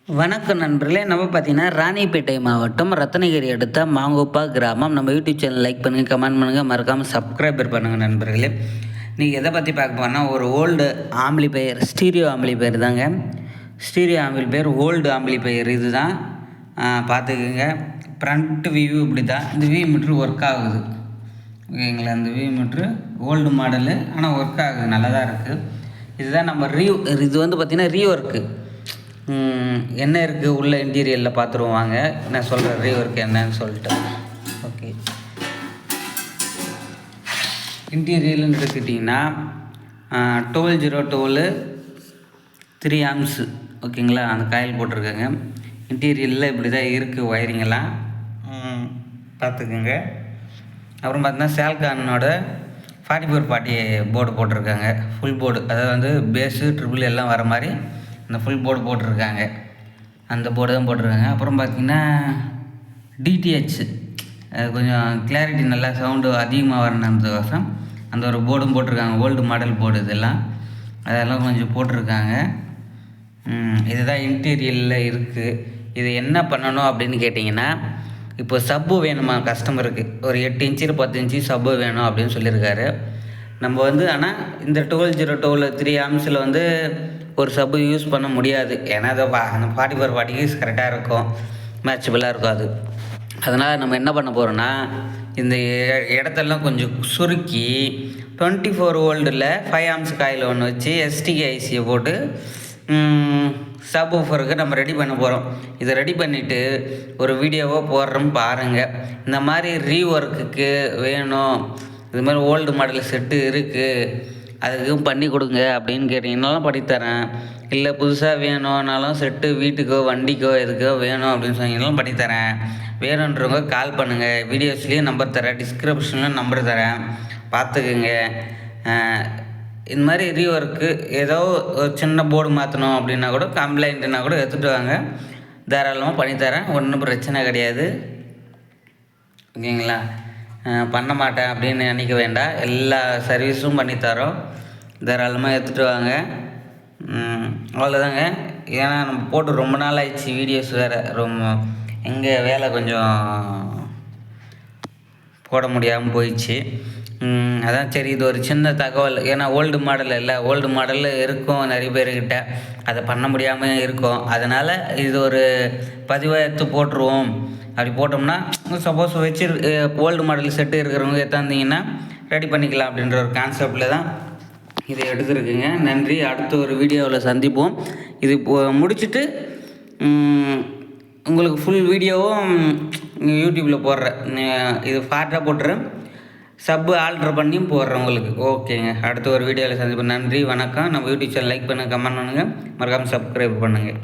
வணக்கம் நண்பர்களே. நம்ம பார்த்தீங்கன்னா ராணிப்பேட்டை மாவட்டம் ரத்னகிரி அடுத்த மாங்குப்பா கிராமம். நம்ம யூடியூப் சேனல் லைக் பண்ணுங்கள், கமெண்ட் பண்ணுங்கள், மறக்காமல் சப்ஸ்கிரைபர் பண்ணுங்கள் நண்பர்களே. நீங்கள் எதை பற்றி பார்க்க போனால் ஒரு ஓல்டு ஆம்பிளிஃபையர், ஸ்டீரியோ ஆம்பிளிஃபையர் தாங்க. ஸ்டீரியோ ஆம்பிளிஃபையர், ஓல்டு ஆம்பிளிஃபையர் இது தான். பார்த்துக்குங்க. ஃப்ரண்ட் வியூ இப்படி தான். இந்த வியூ மீட்ரு ஒர்க் ஆகுது, ஓகேங்களா. இந்த வியூ மீட்ரு ஓல்டு மாடலு, ஆனால் ஒர்க் ஆகுது, நல்லா தான் இருக்குது. இதுதான் நம்ம இது வந்து பார்த்திங்கன்னா ரீஒர்க்கு என்ன இருக்குது உள்ள இன்டீரியரில் பார்த்துருவாங்க. நான் சொல்கிறேன் ரீஒர்க் என்னன்னு சொல்லிட்டு. ஓகே, இன்டீரியர்னு எடுத்துக்கிட்டிங்கன்னா 1202 3 ஆம்ஸ், ஓகேங்களா. அந்த காயில் போட்டிருக்காங்க. இன்டீரியரில் இப்படி தான் இருக்குது ஒயரிங்கெல்லாம், பார்த்துக்குங்க. அப்புறம் பார்த்தீங்கன்னா சேல்கானோட 4440 போர்டு போட்டிருக்காங்க. ஃபுல் போர்டு, அதாவது வந்து பேஸு ட்ரிபிள் எல்லாம் வர மாதிரி அந்த ஃபுல் போர்டு போட்டிருக்காங்க. அந்த போர்டு தான் போட்டிருக்காங்க. அப்புறம் பார்த்திங்கன்னா டிடிஹெச், கொஞ்சம் கிளாரிட்டி நல்லா சவுண்டு அதிகமாக வரணுன்றதுக்கோசம் அந்த ஒரு போர்டும் போட்டிருக்காங்க. ஓல்டு மாடல் போர்டு அதெல்லாம் கொஞ்சம் போட்டிருக்காங்க. இதுதான் இன்டீரியரில் இருக்குது. இது என்ன பண்ணணும் அப்படின்னு கேட்டிங்கன்னா, இப்போ சப்பு வேணுமா கஸ்டமருக்கு, ஒரு 8 இன்ச்சு 10 இன்ச்சு சப்பு வேணும் அப்படின்னு சொல்லியிருக்காரு. நம்ம வந்து ஆனால் இந்த 1202 3 ஆம்ஸில் வந்து ஒரு சப்பு யூஸ் பண்ண முடியாது. ஏன்னா அதை அந்த 4440 கரெக்டாக இருக்கும், மேட்சபிளாக இருக்கும் அது. அதனால் நம்ம என்ன பண்ண போகிறோன்னா, இந்த இடத்தெல்லாம் கொஞ்சம் சுருக்கி 24 வோல்ட்டில் 5 ஆம்ஸ் காயில் ஒன்று வச்சு எஸ்டிகே ஐசியை போட்டு சப் ஊஃபருக்கு நம்ம ரெடி பண்ண போகிறோம். இதை ரெடி பண்ணிவிட்டு ஒரு வீடியோவோ போடுறோம் பாருங்கள். இந்த மாதிரி ரீஒர்க்குக்கு வேணும், இது மாதிரி ஓல்டு மாடல் செட்டு இருக்குது, அதுக்கும் பண்ணி கொடுங்க அப்படின்னு கேட்டிங்கனாலும் பண்ணித்தரேன். இல்லை புதுசாக வேணும்னாலும் செட்டு வீட்டுக்கோ வண்டிக்கோ எதுக்கோ வேணும் அப்படின்னு சொன்னீங்கனாலும் பண்ணித்தரேன். வேணுன்றவங்க கால் பண்ணுங்கள். வீடியோஸ்லேயும் நம்பர் தரேன், டிஸ்கிரிப்ஷன்லேயும் நம்பர் தரேன், பார்த்துக்குங்க. இந்த மாதிரி ரீஒர்க்கு ஏதோ ஒரு சின்ன போர்டு மாற்றணும் அப்படின்னா கூட, கம்ப்ளைண்ட்னா கூட எடுத்துகிட்டு வாங்க, தாராளமாக பண்ணித்தரேன். ஒன்றும் பிரச்சனை கிடையாது, ஓகேங்களா. பண்ண மாட்டேன் அப்படின்னு நினைக்க வேண்டாம், எல்லா சர்வீஸும் பண்ணித்தரோம், தாராளமாக எடுத்துகிட்டு வாங்க. அவ்வளோதாங்க. ஏன்னா நம்ம போட்டு ரொம்ப நாள் ஆயிடுச்சு, வீடியோஸ் வேறு எங்கே வேலை கொஞ்சம் போட முடியாமல் போயிடுச்சு. அதான் சரி, இது ஒரு சின்ன தகவல். ஏன்னா ஓல்டு மாடல் இல்லை, ஓல்டு மாடலில் இருக்கும் நிறைய பேர்கிட்ட, அதை பண்ண முடியாமல் இருக்கும். அதனால் இது ஒரு பதிவாக எடுத்து போட்டுருவோம். அப்படி போட்டோம்னா சப்போஸ் வச்சு ஓல்டு மாடல் செட்டு இருக்கிறவங்க எடுத்தாந்தீங்கன்னா ரெடி பண்ணிக்கலாம் அப்படின்ற ஒரு கான்செப்டில் தான் இதை எடுத்துருக்குங்க. நன்றி. அடுத்த ஒரு வீடியோவில் சந்திப்போம். இது முடிச்சுட்டு உங்களுக்கு ஃபுல் வீடியோவும் யூடியூப்பில் போடுறேன். இது ஃபார்ட்டாக போட்டுறேன், சப்பு ஆல்ட்ரு பண்ணியும் போடுறேன் உங்களுக்கு. ஓகேங்க, அடுத்த ஒரு வீடியோவில் சந்திப்போம். நன்றி, வணக்கம். நம்ம யூடியூப் சேனல் லைக் பண்ணுங்கள், கமெண்ட் பண்ணுங்கள், மறக்காமல் சப்ஸ்கிரைப் பண்ணுங்கள்.